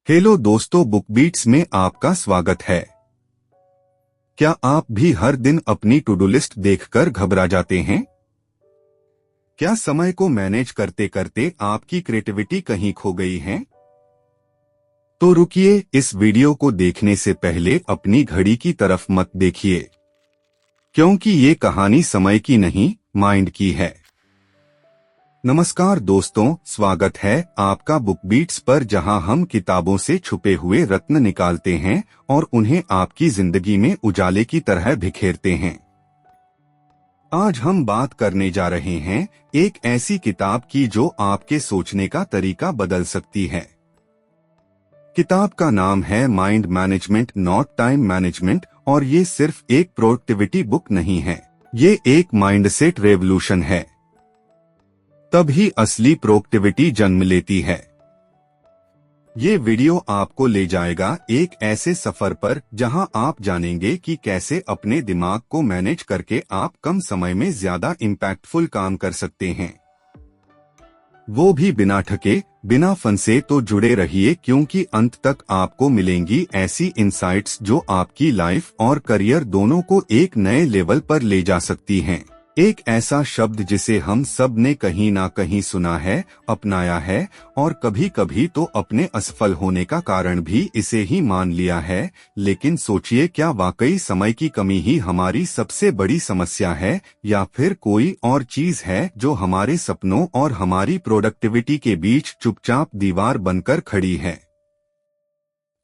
Hello दोस्तों, book beats में आपका स्वागत है। क्या आप भी हर दिन अपनी टू डू लिस्ट देखकर घबरा जाते हैं? क्या समय को मैनेज करते करते आपकी क्रिएटिविटी कहीं खो गई है? तो रुकिए, इस वीडियो को देखने से पहले अपनी घड़ी की तरफ मत देखिए, क्योंकि ये कहानी समय की नहीं, माइंड की है। नमस्कार दोस्तों, स्वागत है आपका बुक बीट्स पर, जहां हम किताबों से छुपे हुए रत्न निकालते हैं और उन्हें आपकी जिंदगी में उजाले की तरह बिखेरते हैं। आज हम बात करने जा रहे हैं एक ऐसी किताब की जो आपके सोचने का तरीका बदल सकती है। किताब का नाम है mind management not time management, और ये सिर्फ एक प्रोडक्टिविटी बुक नहीं है, ये एक माइंडसेट रेवोल्यूशन है। तभी असली प्रोडक्टिविटी जन्म लेती है। ये वीडियो आपको ले जाएगा एक ऐसे सफर पर जहां आप जानेंगे कि कैसे अपने दिमाग को मैनेज करके आप कम समय में ज्यादा इम्पैक्टफुल काम कर सकते हैं, वो भी बिना थके, बिना फंसे। तो जुड़े रहिए, क्योंकि अंत तक आपको मिलेंगी ऐसी इंसाइट्स जो आपकी लाइफ और करियर दोनों को एक नए लेवल पर ले जा सकती हैं। एक ऐसा शब्द जिसे हम सब ने कहीं ना कहीं सुना है, अपनाया है, और कभी कभी तो अपने असफल होने का कारण भी इसे ही मान लिया है। लेकिन सोचिए, क्या वाकई समय की कमी ही हमारी सबसे बड़ी समस्या है, या फिर कोई और चीज है जो हमारे सपनों और हमारी प्रोडक्टिविटी के बीच चुपचाप दीवार बनकर खड़ी है?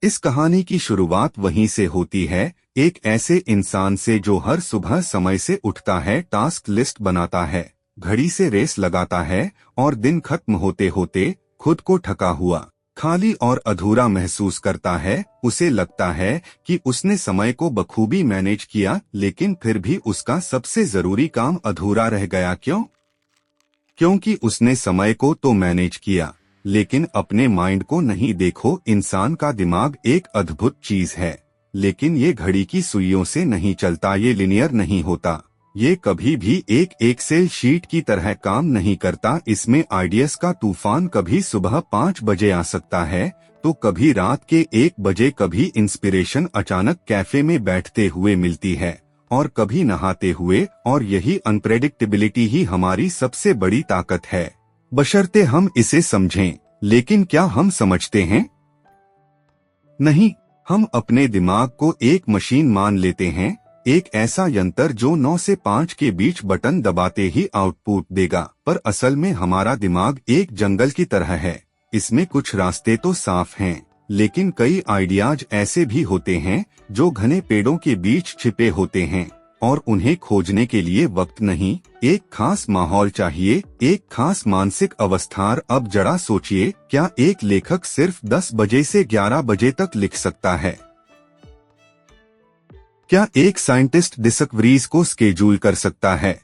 इस कहानी की शुरुआत वहीं से होती है, एक ऐसे इंसान से जो हर सुबह समय से उठता है, टास्क लिस्ट बनाता है, घड़ी से रेस लगाता है, और दिन खत्म होते होते खुद को थका हुआ, खाली और अधूरा महसूस करता है। उसे लगता है कि उसने समय को बखूबी मैनेज किया, लेकिन फिर भी उसका सबसे जरूरी काम अधूरा रह गया। क्यों? क्योंकि उसने समय को तो मैनेज किया, लेकिन अपने माइंड को नहीं। देखो, इंसान का दिमाग एक अद्भुत चीज है, लेकिन ये घड़ी की सुइयों से नहीं चलता, ये लिनियर नहीं होता, ये कभी भी एक एक्सेल शीट की तरह काम नहीं करता। इसमें आइडियाज का तूफान कभी सुबह 5 बजे आ सकता है, तो कभी रात के 1 बजे, कभी इंस्पिरेशन अचानक कैफे में बैठते हुए मिलती है, और कभी नहाते हुए। और यही अनप्रेडिक्टेबिलिटी ही हमारी सबसे बड़ी ताकत है, बशर्ते हम इसे समझें। लेकिन क्या हम समझते हैं? नहीं, हम अपने दिमाग को एक मशीन मान लेते हैं, एक ऐसा यंत्र जो 9 से 5 के बीच बटन दबाते ही आउटपुट देगा। पर असल में हमारा दिमाग एक जंगल की तरह है। इसमें कुछ रास्ते तो साफ हैं, लेकिन कई आइडियाज ऐसे भी होते हैं जो घने पेड़ों के बीच छिपे होते हैं, और उन्हें खोजने के लिए वक्त नहीं, एक खास माहौल चाहिए, एक खास मानसिक अवस्था। अब जरा सोचिए, क्या एक लेखक सिर्फ 10 बजे से 11 बजे तक लिख सकता है? क्या एक साइंटिस्ट डिस्कवरीज को स्केड्यूल कर सकता है?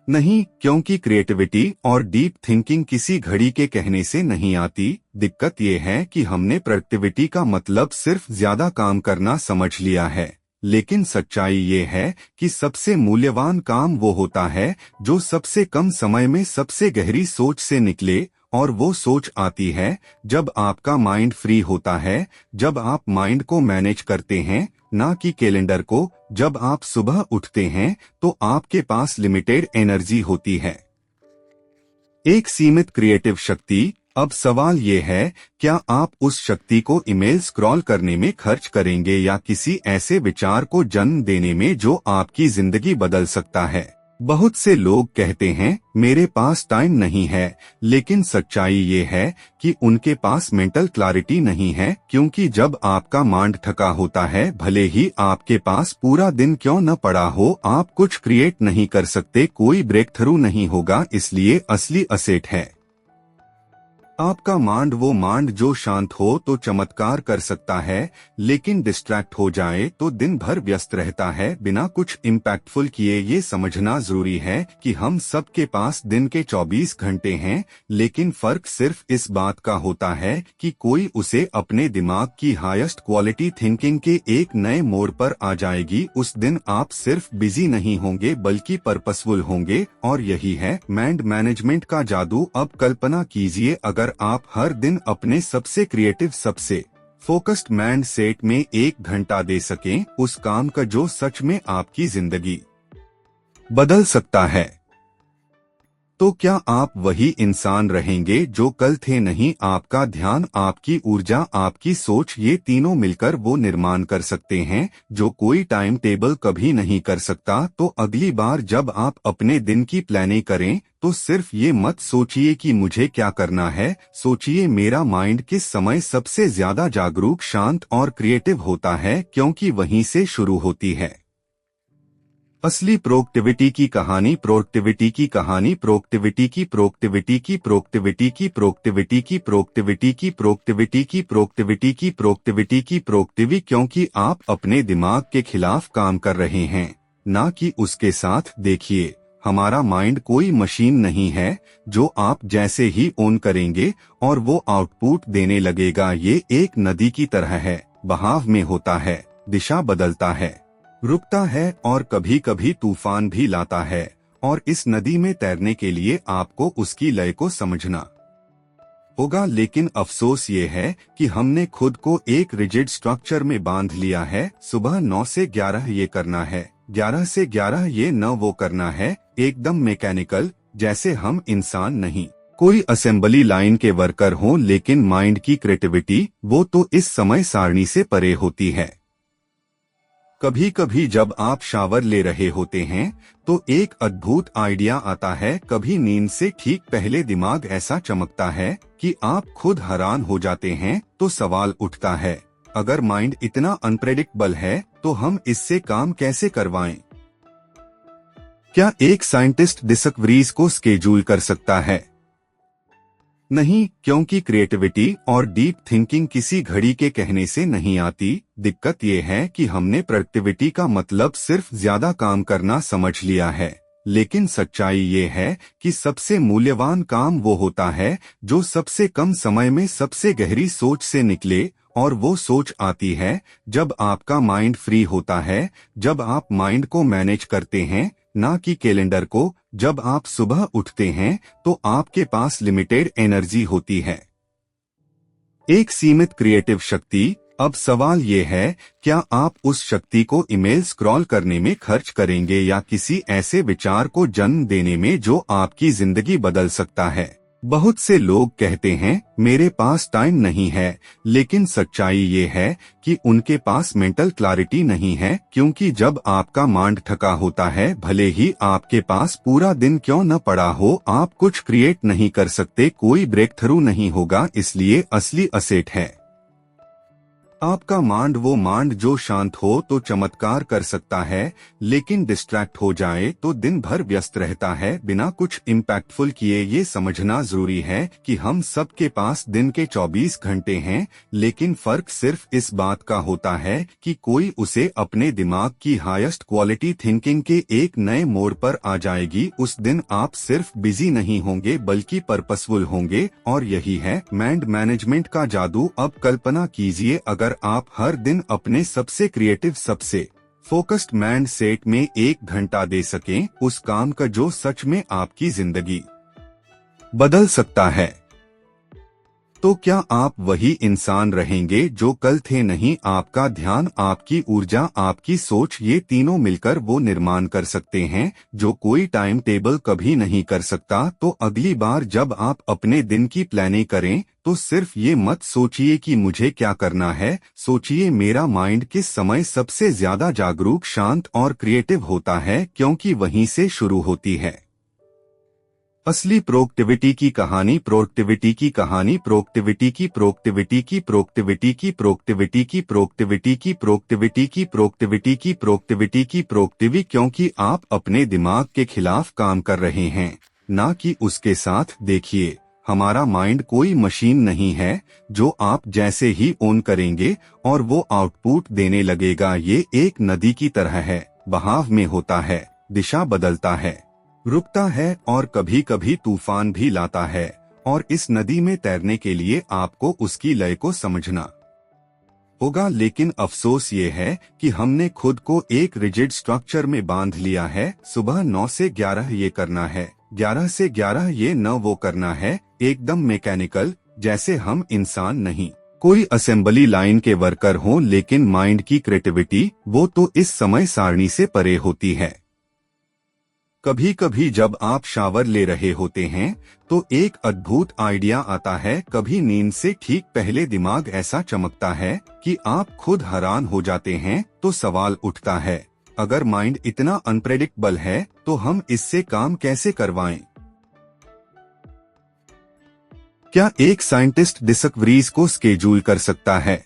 नहीं, क्योंकि क्रिएटिविटी और डीप थिंकिंग किसी घड़ी के कहने से नहीं आती। दिक्कत ये है कि हमने प्रोडक्टिविटी का मतलब सिर्फ ज्यादा काम करना समझ लिया है, लेकिन सच्चाई ये है कि सबसे मूल्यवान काम वो होता है जो सबसे कम समय में सबसे गहरी सोच से निकले। और वो सोच आती है जब आपका माइंड फ्री होता है, जब आप माइंड को मैनेज करते हैं, ना कि कैलेंडर को। जब आप सुबह उठते हैं तो आपके पास लिमिटेड एनर्जी होती है, एक सीमित क्रिएटिव शक्ति। अब सवाल ये है, क्या आप उस शक्ति को ईमेल स्क्रॉल करने में खर्च करेंगे, या किसी ऐसे विचार को जन्म देने में जो आपकी जिंदगी बदल सकता है? बहुत से लोग कहते हैं मेरे पास टाइम नहीं है, लेकिन सच्चाई ये है कि उनके पास मेंटल क्लैरिटी नहीं है। क्योंकि जब आपका माइंड थका होता है, भले ही आपके पास पूरा दिन क्यों न पड़ा हो, आप कुछ क्रिएट नहीं कर सकते, कोई ब्रेक थ्रू नहीं होगा। इसलिए असली असेट है आपका माइंड, वो माइंड जो शांत हो तो चमत्कार कर सकता है, लेकिन डिस्ट्रैक्ट हो जाए तो दिन भर व्यस्त रहता है बिना कुछ इम्पैक्टफुल किए। ये समझना जरूरी है कि हम सबके पास दिन के 24 घंटे हैं, लेकिन फर्क सिर्फ इस बात का होता है कि कोई उसे अपने दिमाग की हाईएस्ट क्वालिटी थिंकिंग के एक नए मोड़ पर आ जाएगी। उस दिन आप सिर्फ बिजी नहीं होंगे बल्कि पर्पसफुल होंगे, और यही है माइंड मैनेजमेंट का जादू। अब कल्पना कीजिए, अगर अगर आप हर दिन अपने सबसे क्रिएटिव, सबसे फोकस्ड माइंड सेट में 1 घंटा दे सकें उस काम का जो सच में आपकी जिंदगी बदल सकता है, तो क्या आप वही इंसान रहेंगे जो कल थे? नहीं, आपका ध्यान, आपकी ऊर्जा, आपकी सोच, ये तीनों मिलकर वो निर्माण कर सकते हैं जो कोई टाइम टेबल कभी नहीं कर सकता। तो अगली बार जब आप अपने दिन की प्लानिंग करें तो सिर्फ ये मत सोचिए कि मुझे क्या करना है, सोचिए मेरा माइंड किस समय सबसे ज्यादा जागरूक, शांत और क्रिएटिव होता है, क्योंकि वहीं से शुरू होती है असली प्रोडक्टिविटी की कहानी। प्रोडक्टिविटी की कहानी, प्रोडक्टिविटी की प्रोडक्टिविटी की प्रोडक्टिविटी की प्रोडक्टिविटी की प्रोडक्टिविटी की प्रोडक्टिविटी की प्रोडक्टिविटी की प्रोडक्टिविटी की प्रोडक्टिविटी, क्योंकि आप अपने दिमाग के खिलाफ काम कर रहे हैं, ना कि उसके साथ। देखिए, हमारा माइंड कोई मशीन नहीं है जो आप जैसे ही ऑन करेंगे और वो आउटपुट देने लगेगा। ये एक नदी की तरह है, बहाव में होता है, दिशा बदलता है, रुकता है और कभी कभी तूफान भी लाता है। और इस नदी में तैरने के लिए आपको उसकी लय को समझना होगा। लेकिन अफसोस ये है कि हमने खुद को एक रिजिड स्ट्रक्चर में बांध लिया है। सुबह 9 से 11 ये करना है, 11 से 11 ये न वो करना है, एकदम मैकेनिकल, जैसे हम इंसान नहीं, कोई असेंबली लाइन के वर्कर हों। लेकिन माइंड की क्रिएटिविटी वो तो इस समय सारणी से परे होती है। कभी कभी जब आप शावर ले रहे होते हैं तो एक अद्भुत आइडिया आता है। कभी नींद से ठीक पहले दिमाग ऐसा चमकता है कि आप खुद हैरान हो जाते हैं। तो सवाल उठता है, अगर माइंड इतना अनप्रेडिक्टेबल है तो हम इससे काम कैसे करवाएं? क्या एक साइंटिस्ट डिस्कवरीज को स्केड्यूल कर सकता है? नहीं, क्योंकि क्रिएटिविटी और डीप थिंकिंग किसी घड़ी के कहने से नहीं आती। दिक्कत ये है कि हमने प्रोडक्टिविटी का मतलब सिर्फ ज्यादा काम करना समझ लिया है। लेकिन सच्चाई ये है कि सबसे मूल्यवान काम वो होता है जो सबसे कम समय में सबसे गहरी सोच से निकले। और वो सोच आती है जब आपका माइंड फ्री होता है, जब आप माइंड को मैनेज करते हैं, ना कि कैलेंडर को। जब आप सुबह उठते हैं तो आपके पास लिमिटेड एनर्जी होती है, एक सीमित क्रिएटिव शक्ति। अब सवाल ये है, क्या आप उस शक्ति को ईमेल स्क्रॉल करने में खर्च करेंगे या किसी ऐसे विचार को जन्म देने में जो आपकी जिंदगी बदल सकता है? बहुत से लोग कहते हैं मेरे पास टाइम नहीं है, लेकिन सच्चाई ये है कि उनके पास मेंटल क्लैरिटी नहीं है। क्योंकि जब आपका माइंड थका होता है, भले ही आपके पास पूरा दिन क्यों न पड़ा हो, आप कुछ क्रिएट नहीं कर सकते, कोई ब्रेक थ्रू नहीं होगा। इसलिए असली असेट है आपका माइंड, वो माइंड जो शांत हो तो चमत्कार कर सकता है, लेकिन डिस्ट्रैक्ट हो जाए तो दिन भर व्यस्त रहता है बिना कुछ इम्पैक्टफुल किए। ये समझना जरूरी है कि हम सबके पास दिन के 24 घंटे हैं, लेकिन फर्क सिर्फ इस बात का होता है कि कोई उसे अपने दिमाग की हाईएस्ट क्वालिटी थिंकिंग के एक नए मोड़ पर आ जाएगी। उस दिन आप सिर्फ बिजी नहीं होंगे बल्कि पर्पसफुल होंगे। और यही है माइंड मैनेजमेंट का जादू। अब कल्पना कीजिए, अगर आप हर दिन अपने सबसे क्रिएटिव, सबसे फोकस्ड माइंड सेट में 1 घंटा दे सकें उस काम का जो सच में आपकी जिंदगी बदल सकता है, तो क्या आप वही इंसान रहेंगे जो कल थे? नहीं, आपका ध्यान, आपकी ऊर्जा, आपकी सोच, ये तीनों मिलकर वो निर्माण कर सकते हैं जो कोई टाइम टेबल कभी नहीं कर सकता। तो अगली बार जब आप अपने दिन की प्लानिंग करें तो सिर्फ ये मत सोचिए कि मुझे क्या करना है, सोचिए मेरा माइंड किस समय सबसे ज्यादा जागरूक, शांत और क्रिएटिव होता है, क्योंकि वहीं से शुरू होती है असली प्रोडक्टिविटी की कहानी। प्रोडक्टिविटी की कहानी, प्रोडक्टिविटी की प्रोडक्टिविटी की प्रोडक्टिविटी की प्रोडक्टिविटी की प्रोडक्टिविटी की प्रोडक्टिविटी की प्रोडक्टिविटी की प्रोडक्टिविटी की प्रोडक्टिविटी, क्योंकि आप अपने दिमाग के खिलाफ काम कर रहे हैं, ना कि उसके साथ। देखिए, हमारा माइंड कोई मशीन नहीं है जो आप जैसे ही ऑन करेंगे और वो आउटपुट देने लगेगा। ये एक नदी की तरह है, बहाव में होता है, दिशा बदलता है, रुकता है और कभी कभी तूफान भी लाता है। और इस नदी में तैरने के लिए आपको उसकी लय को समझना होगा। लेकिन अफसोस ये है कि हमने खुद को एक रिजिड स्ट्रक्चर में बांध लिया है। सुबह 9 से 11 ये करना है, 11 से 11 ये न वो करना है, एकदम मैकेनिकल, जैसे हम इंसान नहीं कोई असेंबली लाइन के वर्कर हो, लेकिन माइंड की क्रिएटिविटी वो तो इस समय सारणी से परे होती है। कभी कभी जब आप शावर ले रहे होते हैं तो एक अद्भुत आइडिया आता है, कभी नींद से ठीक पहले दिमाग ऐसा चमकता है कि आप खुद हैरान हो जाते हैं। तो सवाल उठता है, अगर माइंड इतना अनप्रेडिक्टेबल है तो हम इससे काम कैसे करवाएं? क्या एक साइंटिस्ट डिस्कवरीज को स्केड्यूल कर सकता है?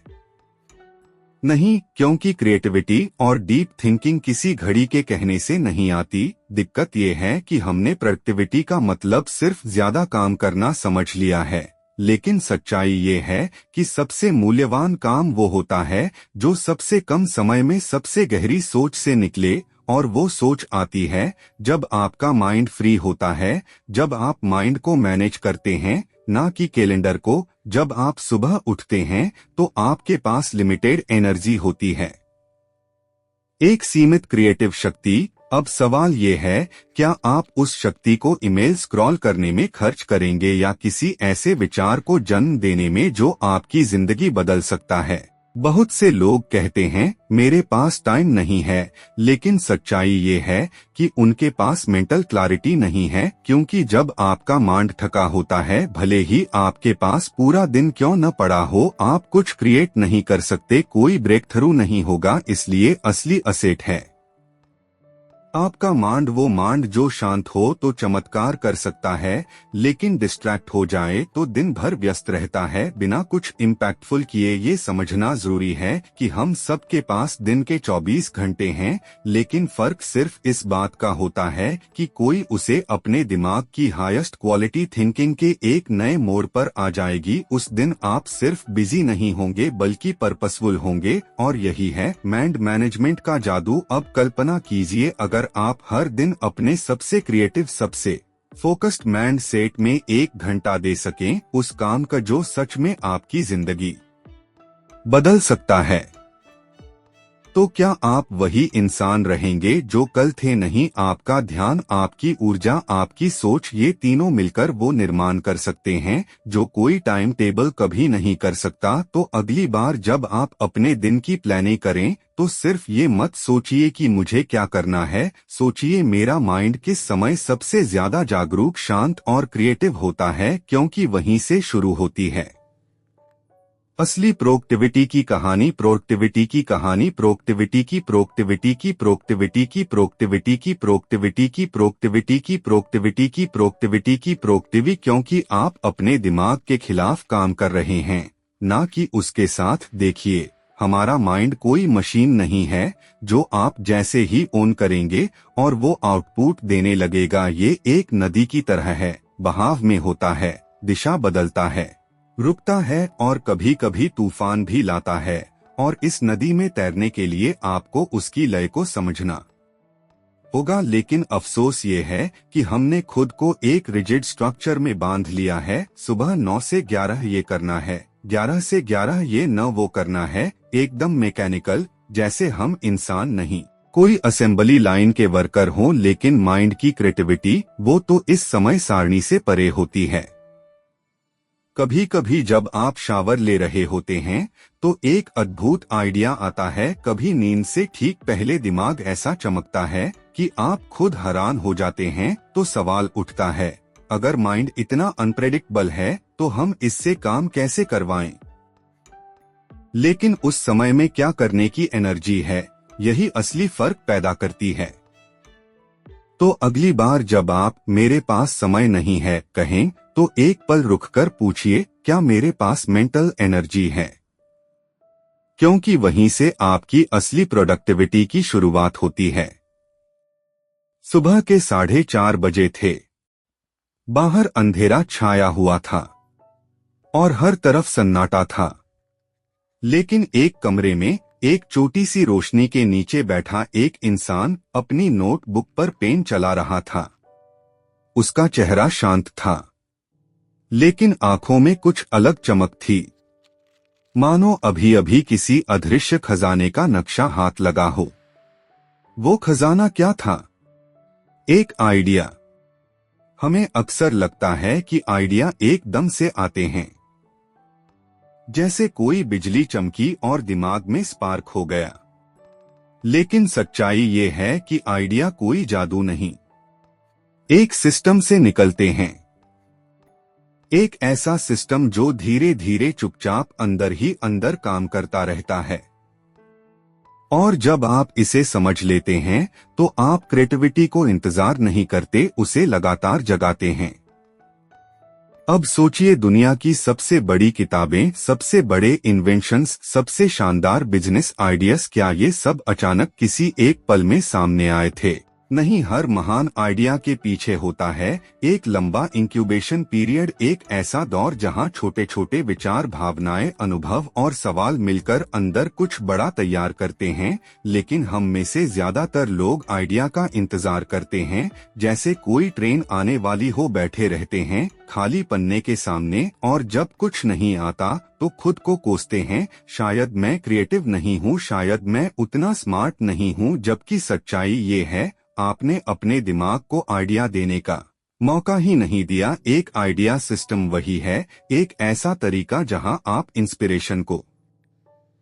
नहीं, क्योंकि क्रिएटिविटी और डीप थिंकिंग किसी घड़ी के कहने से नहीं आती। दिक्कत ये है कि हमने प्रोडक्टिविटी का मतलब सिर्फ ज्यादा काम करना समझ लिया है, लेकिन सच्चाई ये है कि सबसे मूल्यवान काम वो होता है जो सबसे कम समय में सबसे गहरी सोच से निकले। और वो सोच आती है जब आपका माइंड फ्री होता है, जब आप माइंड को मैनेज करते हैं, ना कि कैलेंडर को। जब आप सुबह उठते हैं तो आपके पास लिमिटेड एनर्जी होती है, एक सीमित क्रिएटिव शक्ति। अब सवाल ये है, क्या आप उस शक्ति को ईमेल स्क्रॉल करने में खर्च करेंगे या किसी ऐसे विचार को जन्म देने में जो आपकी जिंदगी बदल सकता है? बहुत से लोग कहते हैं मेरे पास टाइम नहीं है, लेकिन सच्चाई ये है कि उनके पास मेंटल क्लैरिटी नहीं है, क्योंकि जब आपका माइंड थका होता है, भले ही आपके पास पूरा दिन क्यों न पड़ा हो, आप कुछ क्रिएट नहीं कर सकते, कोई ब्रेक थ्रू नहीं होगा। इसलिए असली असेट है आपका माइंड, वो माइंड जो शांत हो तो चमत्कार कर सकता है, लेकिन डिस्ट्रैक्ट हो जाए तो दिन भर व्यस्त रहता है बिना कुछ इम्पैक्टफुल किए। ये समझना जरूरी है कि हम सबके पास दिन के 24 घंटे हैं, लेकिन फर्क सिर्फ इस बात का होता है कि कोई उसे अपने दिमाग की हाईएस्ट क्वालिटी थिंकिंग के एक नए मोड़ पर आ जाएगी। उस दिन आप सिर्फ बिजी नहीं होंगे बल्कि पर्पसफुल होंगे, और यही है माइंड मैनेजमेंट का जादू। अब कल्पना कीजिए, अगर आप हर दिन अपने सबसे क्रिएटिव, सबसे फोकस्ड माइंड सेट में 1 घंटा दे सकें, उस काम का जो सच में आपकी जिंदगी बदल सकता है, तो क्या आप वही इंसान रहेंगे जो कल थे? नहीं, आपका ध्यान, आपकी ऊर्जा, आपकी सोच, ये तीनों मिलकर वो निर्माण कर सकते हैं जो कोई टाइम टेबल कभी नहीं कर सकता। तो अगली बार जब आप अपने दिन की प्लानिंग करें तो सिर्फ ये मत सोचिए कि मुझे क्या करना है, सोचिए मेरा माइंड किस समय सबसे ज्यादा जागरूक, शांत और क्रिएटिव होता है, क्योंकि वहीं से शुरू होती है असली प्रोडक्टिविटी की कहानी। प्रोडक्टिविटी की कहानी, प्रोडक्टिविटी की प्रोडक्टिविटी की प्रोडक्टिविटी की प्रोडक्टिविटी की प्रोडक्टिविटी की प्रोडक्टिविटी की प्रोडक्टिविटी की प्रोडक्टिविटी की प्रोडक्टिविटी, क्योंकि आप अपने दिमाग के खिलाफ काम कर रहे हैं, ना कि उसके साथ। देखिए, हमारा माइंड कोई मशीन नहीं है जो आप जैसे ही ऑन करेंगे और वो आउटपुट देने लगेगा। ये एक नदी की तरह है, बहाव में होता है, दिशा बदलता है, रुकता है और कभी कभी तूफान भी लाता है। और इस नदी में तैरने के लिए आपको उसकी लय को समझना होगा। लेकिन अफसोस ये है कि हमने खुद को एक रिजिड स्ट्रक्चर में बांध लिया है। सुबह 9 से 11 ये करना है, 11 से 11 ये न वो करना है, एकदम मैकेनिकल, जैसे हम इंसान नहीं कोई असेंबली लाइन के वर्कर हों। लेकिन माइंड की क्रिएटिविटी वो तो इस समय सारणी से परे होती है। कभी कभी जब आप शावर ले रहे होते हैं तो एक अद्भुत आइडिया आता है, कभी नींद से ठीक पहले दिमाग ऐसा चमकता है कि आप खुद हैरान हो जाते हैं। तो सवाल उठता है, अगर माइंड इतना अनप्रेडिक्टेबल है तो हम इससे काम कैसे करवाएं? लेकिन उस समय में क्या करने की एनर्जी है, यही असली फर्क पैदा करती है। तो अगली बार जब आप मेरे पास समय नहीं है कहें, तो एक पल रुककर पूछिए, क्या मेरे पास मेंटल एनर्जी है? क्योंकि वहीं से आपकी असली प्रोडक्टिविटी की शुरुआत होती है। सुबह के 4:30 बजे थे। बाहर अंधेरा छाया हुआ था और हर तरफ सन्नाटा था, लेकिन एक कमरे में एक छोटी सी रोशनी के नीचे बैठा एक इंसान अपनी नोटबुक पर पेन चला रहा था। उसका चेहरा शांत था, लेकिन आंखों में कुछ अलग चमक थी, मानो अभी अभी किसी अदृश्य खजाने का नक्शा हाथ लगा हो। वो खजाना क्या था? एक आइडिया, हमें अक्सर लगता है कि आइडिया एकदम से आते हैं, जैसे कोई बिजली चमकी और दिमाग में स्पार्क हो गया। लेकिन सच्चाई ये है कि आइडिया कोई जादू नहीं, एक सिस्टम से निकलते हैं। एक ऐसा सिस्टम जो धीरे धीरे चुपचाप अंदर ही अंदर काम करता रहता है। और जब आप इसे समझ लेते हैं तो आप क्रिएटिविटी को इंतजार नहीं करते, उसे लगातार जगाते हैं। अब सोचिए, दुनिया की सबसे बड़ी किताबें, सबसे बड़े इन्वेंशंस, सबसे शानदार बिजनेस आइडियाज, क्या ये सब अचानक किसी एक पल में सामने आए थे? नहीं, हर महान आइडिया के पीछे होता है एक लंबा इंक्यूबेशन पीरियड, एक ऐसा दौर जहां छोटे छोटे विचार, भावनाएं, अनुभव और सवाल मिलकर अंदर कुछ बड़ा तैयार करते हैं। लेकिन हम में से ज्यादातर लोग आइडिया का इंतजार करते हैं, जैसे कोई ट्रेन आने वाली हो, बैठे रहते हैं खाली पन्ने के सामने, और जब कुछ नहीं आता तो खुद को कोसते हैं, शायद मैं क्रिएटिव नहीं हूँ, शायद मैं उतना स्मार्ट नहीं हूँ। जबकि सच्चाई ये है, आपने अपने दिमाग को आइडिया देने का मौका ही नहीं दिया। एक आइडिया सिस्टम वही है, एक ऐसा तरीका जहां आप इंस्पिरेशन को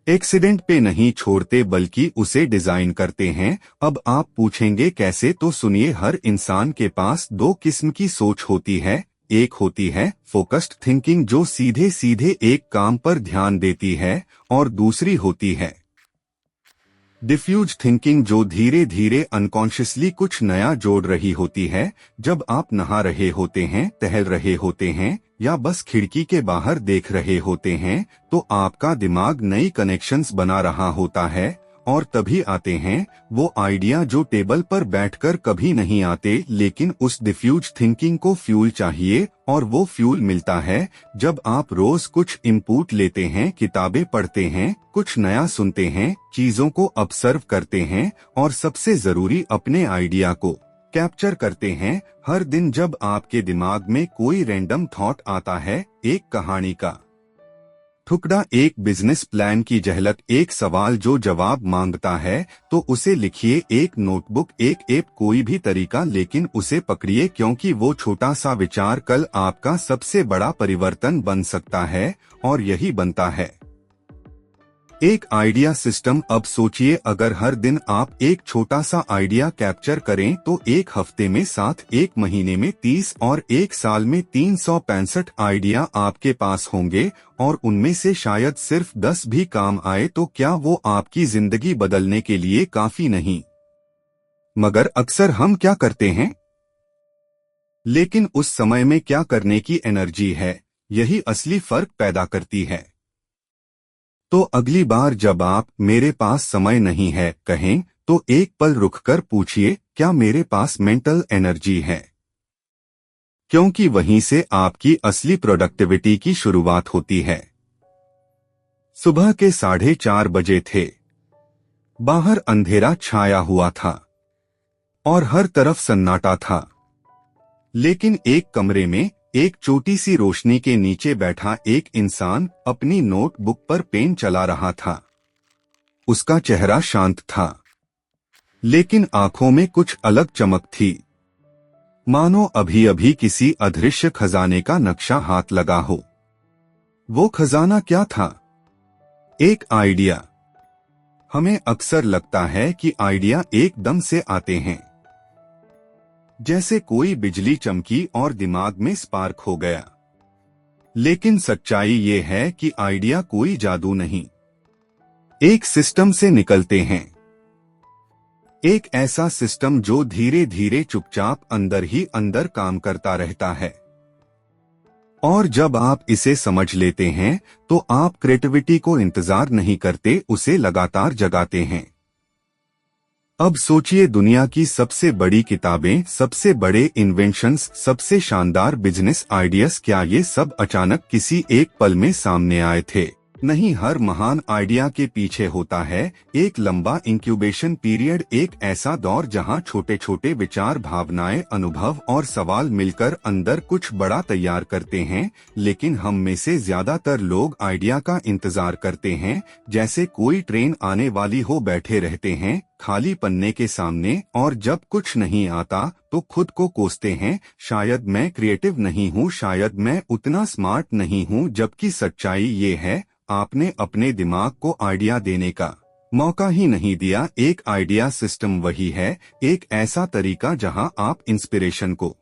एक्सीडेंट पे नहीं छोड़ते बल्कि उसे डिजाइन करते हैं। अब आप पूछेंगे कैसे, तो सुनिए। हर इंसान के पास दो किस्म की सोच होती है। एक होती है फोकस्ड थिंकिंग, जो सीधे सीधे एक काम पर ध्यान देती है, और दूसरी होती है डिफ्यूज थिंकिंग, जो धीरे धीरे अनकॉन्शियसली कुछ नया जोड़ रही होती है। जब आप नहा रहे होते हैं, टहल रहे होते हैं, या बस खिड़की के बाहर देख रहे होते हैं, तो आपका दिमाग नई कनेक्शंस बना रहा होता है। और तभी आते हैं वो आइडिया जो टेबल पर बैठकर कभी नहीं आते, लेकिन उस डिफ्यूज थिंकिंग को फ्यूल चाहिए। और वो फ्यूल मिलता है जब आप रोज कुछ इनपुट लेते हैं, किताबें पढ़ते हैं, कुछ नया सुनते हैं, चीजों को ऑब्जर्व करते हैं, और सबसे जरूरी, अपने आइडिया को कैप्चर करते हैं। हर दिन जब आपके दिमाग में कोई रैंडम थॉट आता है, एक कहानी का टुकड़ा, एक बिजनेस प्लान की झलक, एक सवाल जो जवाब मांगता है, तो उसे लिखिए। एक नोटबुक, एक ऐप, कोई भी तरीका, लेकिन उसे पकड़िए, क्योंकि वो छोटा सा विचार कल आपका सबसे बड़ा परिवर्तन बन सकता है। और यही बनता है एक आइडिया सिस्टम। अब सोचिए, अगर हर दिन आप एक छोटा सा आइडिया कैप्चर करें, तो एक हफ्ते में 7, एक महीने में 30, और एक साल में 365 आइडिया आपके पास होंगे। और उनमें से शायद सिर्फ 10 भी काम आए, तो क्या वो आपकी जिंदगी बदलने के लिए काफी नहीं? मगर अक्सर हम क्या करते हैं, लेकिन उस समय में क्या करने की एनर्जी है, यही असली फर्क पैदा करती है। तो अगली बार जब आप मेरे पास समय नहीं है कहें, तो एक पल रुककर पूछिए, क्या मेरे पास मेंटल एनर्जी है? क्योंकि वहीं से आपकी असली प्रोडक्टिविटी की शुरुआत होती है। सुबह के 4:30 बजे थे। बाहर अंधेरा छाया हुआ था और हर तरफ सन्नाटा था। लेकिन एक कमरे में, एक छोटी सी रोशनी के नीचे बैठा एक इंसान अपनी नोटबुक पर पेन चला रहा था। उसका चेहरा शांत था, लेकिन आंखों में कुछ अलग चमक थी, मानो अभी अभी किसी अदृश्य खजाने का नक्शा हाथ लगा हो। वो खजाना क्या था? एक आइडिया। हमें अक्सर लगता है कि आइडिया एकदम से आते हैं, जैसे कोई बिजली चमकी और दिमाग में स्पार्क हो गया। लेकिन सच्चाई ये है कि आइडिया कोई जादू नहीं, एक सिस्टम से निकलते हैं। एक ऐसा सिस्टम जो धीरे धीरे चुपचाप अंदर ही अंदर काम करता रहता है। और जब आप इसे समझ लेते हैं तो आप क्रिएटिविटी को इंतजार नहीं करते, उसे लगातार जगाते हैं। अब सोचिए, दुनिया की सबसे बड़ी किताबें, सबसे बड़े इन्वेंशंस, सबसे शानदार बिजनेस आइडियाज, क्या ये सब अचानक किसी एक पल में सामने आए थे? नहीं, हर महान आइडिया के पीछे होता है एक लंबा इंक्यूबेशन पीरियड, एक ऐसा दौर जहां छोटे छोटे विचार, भावनाएं, अनुभव और सवाल मिलकर अंदर कुछ बड़ा तैयार करते हैं। लेकिन हम में से ज्यादातर लोग आइडिया का इंतजार करते हैं, जैसे कोई ट्रेन आने वाली हो बैठे रहते हैं खाली पन्ने के सामने, और जब कुछ नहीं आता तो खुद को कोसते हैं, शायद मैं क्रिएटिव नहीं हूँ, शायद मैं उतना स्मार्ट नहीं हूँ। जबकि सच्चाई ये है, आपने अपने दिमाग को आइडिया देने का मौका ही नहीं दिया। एक आइडिया सिस्टम वही है, एक ऐसा तरीका जहां आप इंस्पिरेशन को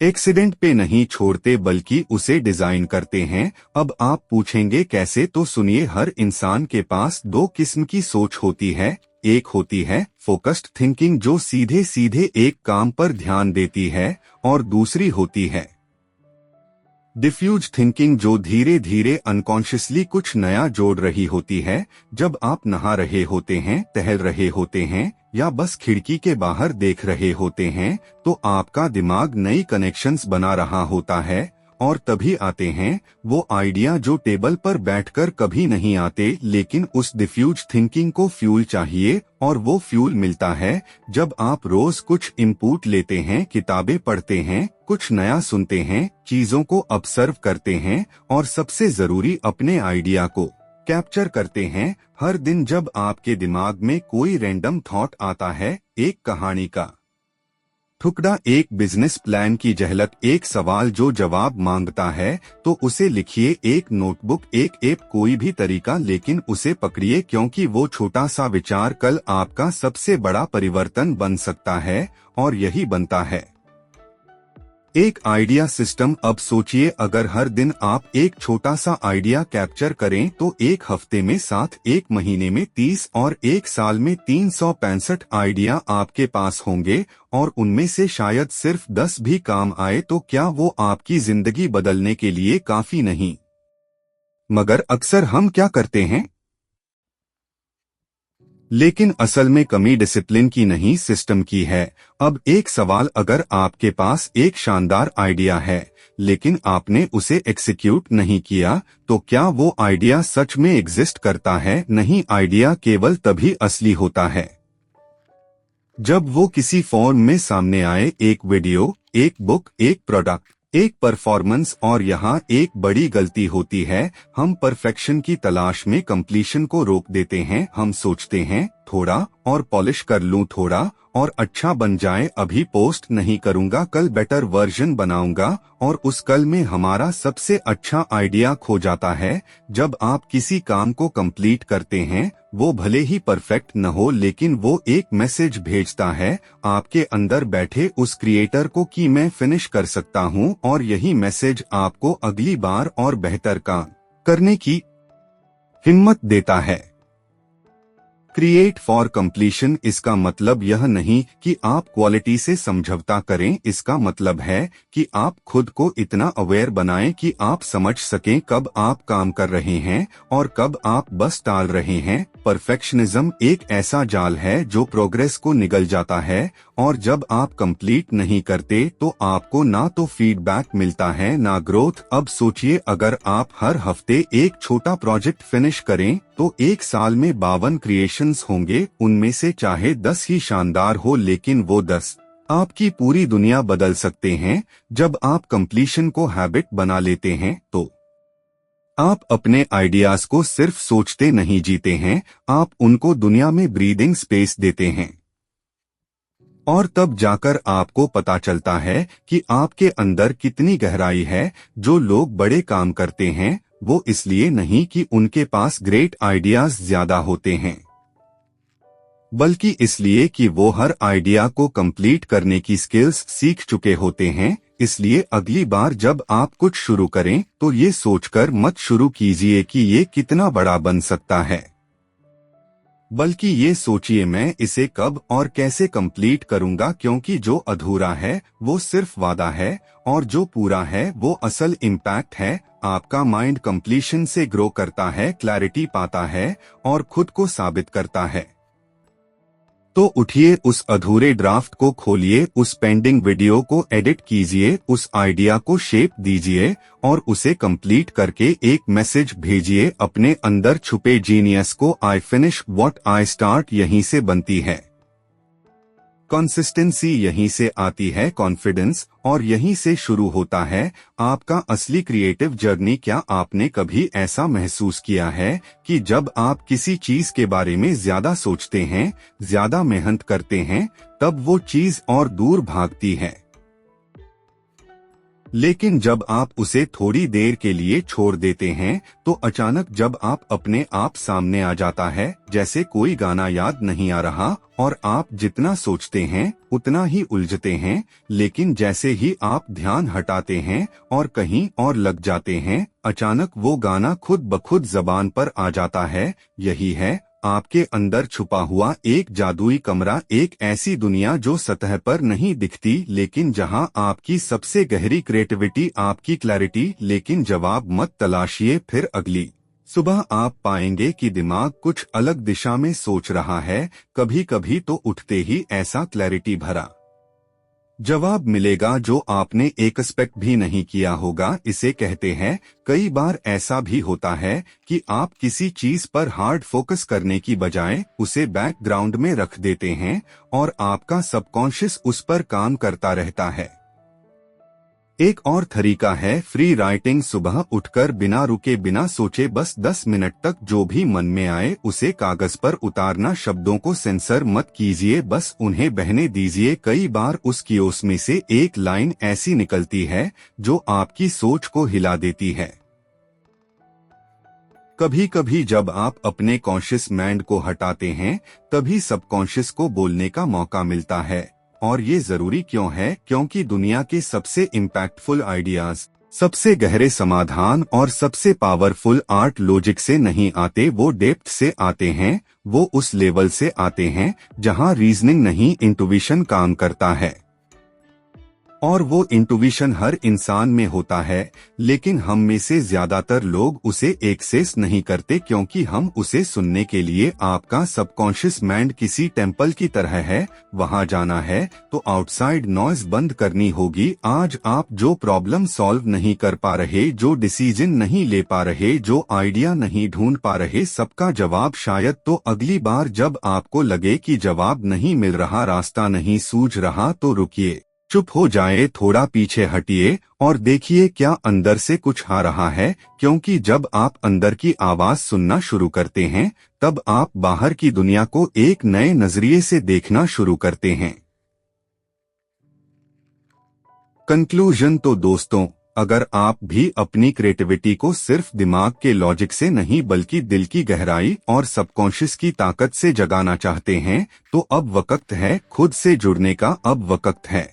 एक्सीडेंट पे नहीं छोड़ते बल्कि उसे डिजाइन करते हैं। अब आप पूछेंगे कैसे, तो सुनिए। हर इंसान के पास दो किस्म की सोच होती है। एक होती है फोकस्ड थिंकिंग, जो सीधे सीधे एक काम पर ध्यान देती है, और दूसरी होती है डिफ्यूज थिंकिंग, जो धीरे धीरे अनकॉन्शियसली कुछ नया जोड़ रही होती है। जब आप नहा रहे होते हैं, टहल रहे होते हैं, या बस खिड़की के बाहर देख रहे होते हैं, तो आपका दिमाग नई कनेक्शंस बना रहा होता है। और तभी आते हैं वो आइडिया जो टेबल पर बैठकर कभी नहीं आते। लेकिन उस डिफ्यूज थिंकिंग को फ्यूल चाहिए, और वो फ्यूल मिलता है जब आप रोज कुछ इनपुट लेते हैं, किताबें पढ़ते हैं, कुछ नया सुनते हैं, चीजों को ऑब्जर्व करते हैं, और सबसे जरूरी अपने आइडिया को कैप्चर करते हैं। हर दिन जब आपके दिमाग में कोई रैंडम थॉट आता है, एक कहानी का टुकड़ा, एक बिजनेस प्लान की झलक, एक सवाल जो जवाब मांगता है, तो उसे लिखिए। एक नोटबुक, एक ऐप, कोई भी तरीका, लेकिन उसे पकड़िए, क्योंकि वो छोटा सा विचार कल आपका सबसे बड़ा परिवर्तन बन सकता है। और यही बनता है एक आइडिया सिस्टम। अब सोचिए, अगर हर दिन आप एक छोटा सा आइडिया कैप्चर करें, तो एक हफ्ते में 7, एक महीने में 30, और एक साल में 365 आइडिया आपके पास होंगे। और उनमें से शायद सिर्फ 10 भी काम आए, तो क्या वो आपकी जिंदगी बदलने के लिए काफी नहीं? मगर अक्सर हम क्या करते हैं? लेकिन असल में कमी डिसिप्लिन की नहीं, सिस्टम की है। अब एक सवाल, अगर आपके पास एक शानदार आइडिया है लेकिन आपने उसे एग्जीक्यूट नहीं किया, तो क्या वो आइडिया सच में एग्जिस्ट करता है? नहीं, आइडिया केवल तभी असली होता है जब वो किसी फॉर्म में सामने आए। एक वीडियो, एक बुक, एक प्रोडक्ट, एक परफॉर्मेंस। और यहाँ एक बड़ी गलती होती है, हम परफेक्शन की तलाश में कंप्लीशन को रोक देते हैं। हम सोचते हैं थोड़ा और पॉलिश कर लूं, थोड़ा और अच्छा बन जाए, अभी पोस्ट नहीं करूंगा, कल बेटर वर्जन बनाऊंगा। और उस कल में हमारा सबसे अच्छा आइडिया खो जाता है। जब आप किसी काम को कंप्लीट करते हैं, वो भले ही परफेक्ट न हो, लेकिन वो एक मैसेज भेजता है आपके अंदर बैठे उस क्रिएटर को कि मैं फिनिश कर सकता हूँ। और यही मैसेज आपको अगली बार और बेहतर काम करने की हिम्मत देता है। क्रिएट फॉर कंप्लीशन, इसका मतलब यह नहीं कि आप क्वालिटी से समझौता करें, इसका मतलब है कि आप खुद को इतना अवेयर बनाएं कि आप समझ सकें कब आप काम कर रहे हैं और कब आप बस टाल रहे हैं। परफेक्शनिज्म एक ऐसा जाल है जो प्रोग्रेस को निगल जाता है, और जब आप कंप्लीट नहीं करते तो आपको ना तो फीडबैक मिलता है ना ग्रोथ। अब सोचिए, अगर आप हर हफ्ते एक छोटा प्रोजेक्ट फिनिश करें, तो एक साल में 52 क्रिएशंस होंगे। उनमें से चाहे 10 ही शानदार हो, लेकिन वो 10 आपकी पूरी दुनिया बदल सकते हैं। जब आप कंप्लीशन को हैबिट बना लेते हैं, तो आप अपने आइडियाज को सिर्फ सोचते नहीं जीते हैं, आप उनको दुनिया में ब्रीदिंग स्पेस देते हैं। और तब जाकर आपको पता चलता है कि आपके अंदर कितनी गहराई है। जो लोग बड़े काम करते हैं, वो इसलिए नहीं कि उनके पास ग्रेट आइडियाज ज्यादा होते हैं, बल्कि इसलिए कि वो हर आइडिया को कंप्लीट करने की स्किल्स सीख चुके होते हैं। इसलिए अगली बार जब आप कुछ शुरू करें, तो ये सोचकर मत शुरू कीजिए कि ये कितना बड़ा बन सकता है, बल्कि ये सोचिए मैं इसे कब और कैसे कंप्लीट करूंगा, क्योंकि जो अधूरा है वो सिर्फ वादा है, और जो पूरा है वो असल इम्पैक्ट है। आपका माइंड कंप्लीशन से ग्रो करता है, क्लैरिटी पाता है और खुद को साबित करता है। तो उठिए, उस अधूरे ड्राफ्ट को खोलिए, उस पेंडिंग वीडियो को एडिट कीजिए, उस आइडिया को शेप दीजिए और उसे कंप्लीट करके एक मैसेज भेजिए अपने अंदर छुपे जीनियस को। I finish what I start यहीं से बनती है कंसिस्टेंसी, यहीं से आती है कॉन्फिडेंस और यहीं से शुरू होता है आपका असली क्रिएटिव जर्नी। क्या आपने कभी ऐसा महसूस किया है कि जब आप किसी चीज के बारे में ज्यादा सोचते हैं, ज्यादा मेहनत करते हैं, तब वो चीज और दूर भागती है, लेकिन जब आप उसे थोड़ी देर के लिए छोड़ देते हैं तो अचानक जब आप अपने आप सामने आ जाता है, जैसे कोई गाना याद नहीं आ रहा और आप जितना सोचते हैं उतना ही उलझते हैं, लेकिन जैसे ही आप ध्यान हटाते हैं और कहीं और लग जाते हैं, अचानक वो गाना खुद ब खुद जबान पर आ जाता है। यही है आपके अंदर छुपा हुआ एक जादुई कमरा, एक ऐसी दुनिया जो सतह पर नहीं दिखती, लेकिन जहां आपकी सबसे गहरी क्रिएटिविटी, आपकी क्लैरिटी। लेकिन जवाब मत तलाशिए, फिर अगली सुबह आप पाएंगे कि दिमाग कुछ अलग दिशा में सोच रहा है। कभी कभी तो उठते ही ऐसा क्लैरिटी भरा जवाब मिलेगा जो आपने एक्सपेक्ट भी नहीं किया होगा। इसे कहते हैं, कई बार ऐसा भी होता है कि आप किसी चीज पर हार्ड फोकस करने की बजाय उसे बैकग्राउंड में रख देते हैं और आपका सबकॉन्शियस उस पर काम करता रहता है। एक और तरीका है फ्री राइटिंग। सुबह उठकर बिना रुके बिना सोचे बस 10 मिनट तक जो भी मन में आए उसे कागज पर उतारना। शब्दों को सेंसर मत कीजिए, बस उन्हें बहने दीजिए। कई बार उस कियोस में से एक लाइन ऐसी निकलती है जो आपकी सोच को हिला देती है। कभी कभी जब आप अपने कॉन्शियस माइंड को हटाते हैं तभी सबकॉन्शियस को बोलने का मौका मिलता है। और ये जरूरी क्यों है? क्योंकि दुनिया के सबसे इम्पैक्टफुल आइडियाज, सबसे गहरे समाधान और सबसे पावरफुल आर्ट लॉजिक से नहीं आते, वो डेप्थ से आते हैं। वो उस लेवल से आते हैं जहां रीजनिंग नहीं, इंटुइशन काम करता है। और वो इंटुइशन हर इंसान में होता है, लेकिन हम में से ज्यादातर लोग उसे एक्सेस नहीं करते क्योंकि हम उसे सुनने के लिए, आपका सबकॉन्शियस माइंड किसी टेम्पल की तरह है। वहां जाना है तो आउटसाइड नॉइज बंद करनी होगी। आज आप जो प्रॉब्लम सॉल्व नहीं कर पा रहे, जो डिसीजन नहीं ले पा रहे, जो आइडिया नहीं ढूंढ पा रहे, सबका जवाब शायद तो अगली बार जब आपको लगे कि जवाब नहीं मिल रहा, रास्ता नहीं सूझ रहा, तो रुकिए, चुप हो जाए, थोड़ा पीछे हटिए और देखिए क्या अंदर से कुछ आ रहा है। क्योंकि जब आप अंदर की आवाज सुनना शुरू करते हैं तब आप बाहर की दुनिया को एक नए नजरिए से देखना शुरू करते हैं। कंक्लूजन तो दोस्तों, अगर आप भी अपनी क्रिएटिविटी को सिर्फ दिमाग के लॉजिक से नहीं बल्कि दिल की गहराई और सबकॉन्शियस की ताकत से जगाना चाहते हैं तो अब वक्त है खुद से जुड़ने का। अब वक्त है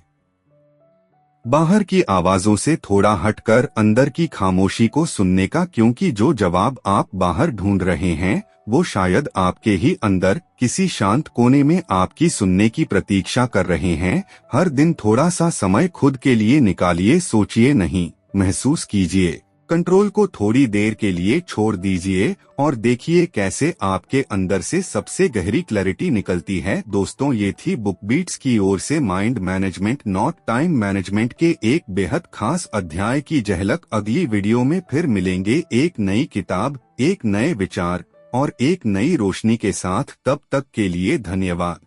बाहर की आवाजों से थोड़ा हटकर अंदर की खामोशी को सुनने का, क्योंकि जो जवाब आप बाहर ढूंढ रहे हैं वो शायद आपके ही अंदर किसी शांत कोने में आपकी सुनने की प्रतीक्षा कर रहे हैं। हर दिन थोड़ा सा समय खुद के लिए निकालिए, सोचिए नहीं, महसूस कीजिए। कंट्रोल को थोड़ी देर के लिए छोड़ दीजिए और देखिए कैसे आपके अंदर से सबसे गहरी क्लैरिटी निकलती है। दोस्तों, ये थी बुक बीट्स की ओर से mind management not time management के एक बेहद खास अध्याय की झलक। अगली वीडियो में फिर मिलेंगे एक नई किताब, एक नए विचार और एक नई रोशनी के साथ। तब तक के लिए धन्यवाद।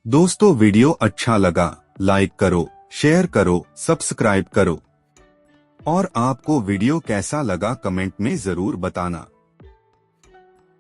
दोस्तों, वीडियो अच्छा लगा लाइक करो, शेयर करो, सब्सक्राइब करो और आपको वीडियो कैसा लगा कमेंट में जरूर बताना।